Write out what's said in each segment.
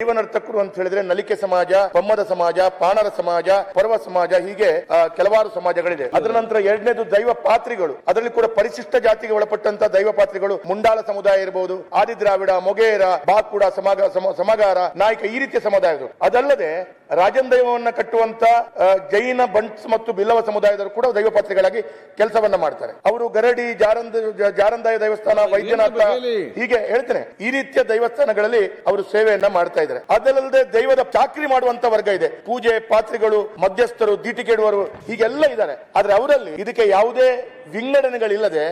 ದೈವನರ್ತಕರು ಅಂತ ಹೇಳಿದ್ರೆ ನಲಿಕೆ ಸಮಾಜ, ಪಮ್ಮದ ಸಮಾಜ, ಪಾಣರ ಸಮಾಜ, ಪರ್ವ ಸಮಾಜ, ಹೀಗೆ ಕೆಲವಾರು ಸಮಾಜಗಳಿದೆ. ಅದರ ನಂತರ ಎರಡನೇದು ದೈವ ಪಾತ್ರಿಗಳು. ಅದರಲ್ಲಿ ಕೂಡ ಪರಿಶಿಷ್ಟ ಜಾತಿಗೆ ಒಳಪಟ್ಟಂತ ದೈವ ಪಾತ್ರಿಗಳು ಮುಂಡಾಳ ಸಮುದಾಯ ಇರಬಹುದು, ಆದಿದ್ರಾವಿಡ, ಮೊಗೇರ, ಬಾಕುಡ, ಸಮಗಾರ, ನಾಯಕ, ಈ ರೀತಿಯ ಸಮುದಾಯಗಳು. ಅದಲ್ಲದೆ ರಾಜನ್ ದೈವವನ್ನ ಕಟ್ಟುವಂತ ಜೈನ, ಬಂಟ್ಸ್ ಮತ್ತು ಬಿಲ್ಲವ ಸಮುದಾಯದವರು ಕೂಡ ದೈವ ಪಾತ್ರಿಗಳಾಗಿ ಕೆಲಸವನ್ನ ಮಾಡ್ತಾರೆ. ಅವರು ಗರಡಿ, ಜಾರಂದಾಯ ದೇವಸ್ಥಾನ, ವೈದ್ಯನಾಥ, ಹೀಗೆ ಹೇಳ್ತೇನೆ, ಈ ರೀತಿಯ ದೇವಸ್ಥಾನಗಳಲ್ಲಿ ಅವರು ಸೇವೆಯನ್ನ ಮಾಡ್ತಾ ಇದ್ದಾರೆ. ಅದಲ್ಲದೆ ದೈವದ ಚಾಕ್ರಿ ಮಾಡುವಂತ ವರ್ಗ ಇದೆ. ಪೂಜೆ, ಪಾತ್ರಿಗಳು, ಮಧ್ಯಸ್ಥರು, ದೀಟಿಕೆಡುವರು, ಹೀಗೆಲ್ಲ ಇದ್ದಾರೆ. ಆದ್ರೆ ಅವರಲ್ಲಿ ಇದಕ್ಕೆ ಯಾವುದೇ ವಿಂಗಡಣೆಗಳಿಲ್ಲದೆ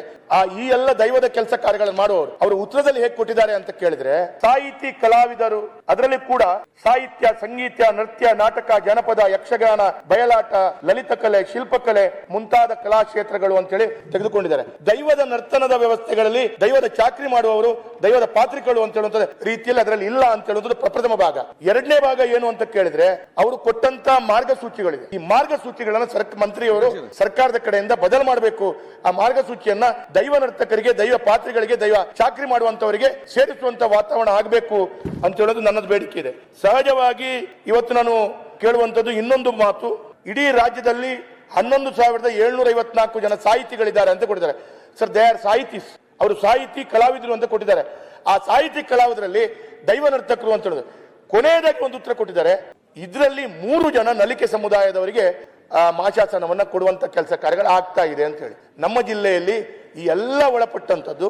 ಈ ಎಲ್ಲ ದೈವದ ಕೆಲಸ ಕಾರ್ಯಗಳನ್ನು ಮಾಡುವವರು ಅವರು ಉತ್ತರದಲ್ಲಿ ಹೇಗೆ ಕೊಟ್ಟಿದ್ದಾರೆ ಅಂತ ಕೇಳಿದ್ರೆ, ಸಾಹಿತಿ, ಕಲಾವಿದರು, ಅದರಲ್ಲಿ ಕೂಡ ಸಾಹಿತ್ಯ, ಸಂಗೀತ, ನೃತ್ಯ, ನಾಟಕ, ಜನಪದ, ಯಕ್ಷಗಾನ, ಬಯಲಾಟ, ಲಲಿತ ಕಲೆ, ಶಿಲ್ಪಕಲೆ ಮುಂತಾದ ಕಲಾ ಕ್ಷೇತ್ರಗಳು ಅಂತೇಳಿ ತೆಗೆದುಕೊಂಡಿದ್ದಾರೆ. ದೈವದ ನರ್ತನದ ವ್ಯವಸ್ಥೆಗಳಲ್ಲಿ ದೈವದ ಚಾಕ್ರಿ ಮಾಡುವವರು ದೈವದ ಪಾತ್ರಿಗಳು ಅಂತ ಹೇಳುವಂತ ರೀತಿಯಲ್ಲಿ ಅದರಲ್ಲಿ ಇಲ್ಲ ಅಂತ ಹೇಳುವುದು ಪ್ರಥಮ ಭಾಗ. ಎರಡನೇ ಭಾಗ ಏನು ಅಂತ ಕೇಳಿದ್ರೆ, ಅವರು ಕೊಟ್ಟಂತ ಮಾರ್ಗಸೂಚಿಗಳಿದೆ. ಈ ಮಾರ್ಗಸೂಚಿಗಳನ್ನ ಮಂತ್ರಿಯವರು ಸರ್ಕಾರದ ಕಡೆಯಿಂದ ಬದಲು ಮಾಡಬೇಕು. ಆ ಮಾರ್ಗಸೂಚಿಯನ್ನ ದೈವ ನರ್ತಕರಿಗೆ, ದೈವ ಪಾತ್ರಿಗಳಿಗೆ, ದೈವ ಚಾಕ್ರಿ ಮಾಡುವಂತವರಿಗೆ ಸೇರಿಸುವಂತ ವಾತಾವರಣ ಆಗಬೇಕು ಅಂತ ಹೇಳೋದು ನನ್ನದು ಬೇಡಿಕೆ ಇದೆ. ಸಹಜವಾಗಿ ಇವತ್ತು ನಾನು ಕೇಳುವಂತದ್ದು ಇನ್ನೊಂದು ಮಾತು, ಇಡೀ ರಾಜ್ಯದಲ್ಲಿ 11,754 ಜನ ಸಾಹಿತಿಗಳಿದ್ದಾರೆ ಅಂತ ಕೊಟ್ಟಿದ್ದಾರೆ. ಸರ್, ದೇ ಆರ್ ಸಾಹಿತಿಸ್. ಅವರು ಸಾಹಿತಿ, ಕಲಾವಿದರು ಅಂತ ಕೊಟ್ಟಿದ್ದಾರೆ. ಆ ಸಾಹಿತಿ, ಕಲಾವಿದರಲ್ಲಿ ದೈವ ನರ್ತಕರು ಅಂತ ಹೇಳಿದ್ರು. ಕೊನೆಯದಾಗಿ ಒಂದು ಉತ್ತರ ಕೊಟ್ಟಿದ್ದಾರೆ, ಇದರಲ್ಲಿ 3 ಜನ ನಲಿಕೆ ಸಮುದಾಯದವರಿಗೆ ಮಾಶಾಸನವನ್ನ ಕೊಡುವಂತ ಕೆಲಸ ಕಾರ್ಯಗಳು ಆಗ್ತಾ ಇದೆ ಅಂತ ಹೇಳಿ. ನಮ್ಮ ಜಿಲ್ಲೆಯಲ್ಲಿ ಈ ಎಲ್ಲ ಒಳಪಟ್ಟಂತದ್ದು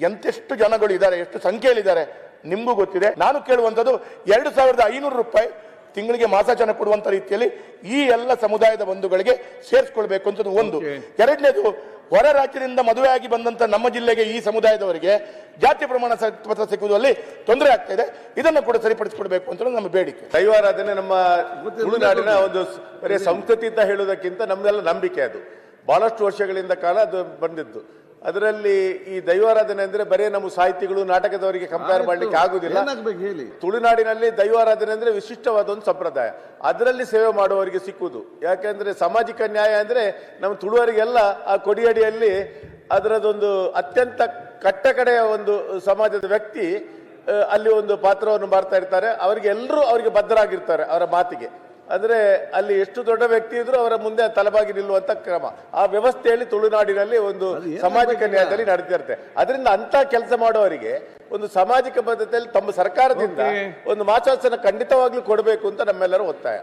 ಎಂತೆಷ್ಟು ಜನಗಳು ಇದ್ದಾರೆ, ಎಷ್ಟು ಸಂಖ್ಯೆಯಲ್ಲಿದ್ದಾರೆ ನಿಮ್ಗೂ ಗೊತ್ತಿದೆ. ನಾನು ಕೇಳುವಂತದ್ದು 2,500 ರೂಪಾಯಿ ತಿಂಗಳಿಗೆ ಮಾಸಾಚನ ಕೊಡುವಂತ ರೀತಿಯಲ್ಲಿ ಈ ಎಲ್ಲ ಸಮುದಾಯದ ಬಂಧುಗಳಿಗೆ ಸೇರಿಸ್ಕೊಳ್ಬೇಕು ಅಂತ ಒಂದು. ಎರಡನೇದು, ಹೊರ ರಾಜ್ಯದಿಂದ ಮದುವೆಯಾಗಿ ಬಂದಂತ ನಮ್ಮ ಜಿಲ್ಲೆಗೆ ಈ ಸಮುದಾಯದವರಿಗೆ ಜಾತಿ ಪ್ರಮಾಣ ಪತ್ರ ಸಿಕ್ಕುವುದರಲ್ಲಿ ತೊಂದರೆ ಆಗ್ತಾ ಇದೆ. ಇದನ್ನು ಕೂಡ ಸರಿಪಡಿಸಿಕೊಡ್ಬೇಕು ಅಂತ ನಮ್ಮ ಬೇಡಿಕೆ. ದೈವಾರಾಧನೆ ನಮ್ಮ ತುಳುನಾಡಿನ ಒಂದು ಬರೀ ಸಂಸ್ಕೃತಿ ಅಂತ ಹೇಳುವುದಕ್ಕಿಂತ ನಮ್ದೆಲ್ಲ ನಂಬಿಕೆ. ಅದು ಬಹಳಷ್ಟು ವರ್ಷಗಳಿಂದ ಕಾಲ ಅದು ಬಂದಿದ್ದು. ಅದರಲ್ಲಿ ಈ ದೈವಾರಾಧನೆ ಅಂದ್ರೆ ಬರೀ ನಮ್ಮ ಸಾಹಿತಿಗಳು, ನಾಟಕದವರಿಗೆ ಕಂಪೇರ್ ಮಾಡ್ಲಿಕ್ಕೆ ಆಗುದಿಲ್ಲ. ತುಳುನಾಡಿನಲ್ಲಿ ದೈವಾರಾಧನೆ ಅಂದ್ರೆ ವಿಶಿಷ್ಟವಾದ ಒಂದು ಸಂಪ್ರದಾಯ. ಅದರಲ್ಲಿ ಸೇವೆ ಮಾಡುವವರಿಗೆ ಸಿಕ್ಕುವುದು. ಯಾಕೆಂದ್ರೆ ಸಾಮಾಜಿಕ ನ್ಯಾಯ ಅಂದ್ರೆ ನಮ್ಮ ತುಳುವರಿಗೆಲ್ಲ ಆ ಕೊಡಿಯಡಿಯಲ್ಲಿ ಅದರದೊಂದು ಅತ್ಯಂತ ಕಟ್ಟಕಡೆಯ ಒಂದು ಸಮಾಜದ ವ್ಯಕ್ತಿ ಅಲ್ಲಿ ಒಂದು ಪಾತ್ರವನ್ನು ಮಾಡ್ತಾ ಇರ್ತಾರೆ. ಅವರಿಗೆ ಎಲ್ಲರೂ ಅವರಿಗೆ ಬದ್ಧರಾಗಿರ್ತಾರೆ ಅವರ ಮಾತಿಗೆ. ಅಂದ್ರೆ ಅಲ್ಲಿ ಎಷ್ಟು ದೊಡ್ಡ ವ್ಯಕ್ತಿ ಇದ್ರು ಅವರ ಮುಂದೆ ತಲೆಬಾಗಿ ನಿಲ್ಲುವಂತ ಕ್ರಮ, ಆ ವ್ಯವಸ್ಥೆಯಲ್ಲಿ ತುಳುನಾಡಿನಲ್ಲಿ ಒಂದು ಸಾಮಾಜಿಕ ನ್ಯಾಯದಲ್ಲಿ ನಡೆದಿರುತ್ತೆ. ಅದರಿಂದ ಅಂತ ಕೆಲಸ ಮಾಡುವವರಿಗೆ ಒಂದು ಸಾಮಾಜಿಕ ಬದ್ಧತೆಯಲ್ಲಿ ತಮ್ಮ ಸರ್ಕಾರದಿಂದ ಒಂದು ಮಾಸಾಸನ ಖಂಡಿತವಾಗ್ಲೂ ಕೊಡಬೇಕು ಅಂತ ನಮ್ಮೆಲ್ಲರೂ ಒತ್ತಾಯ.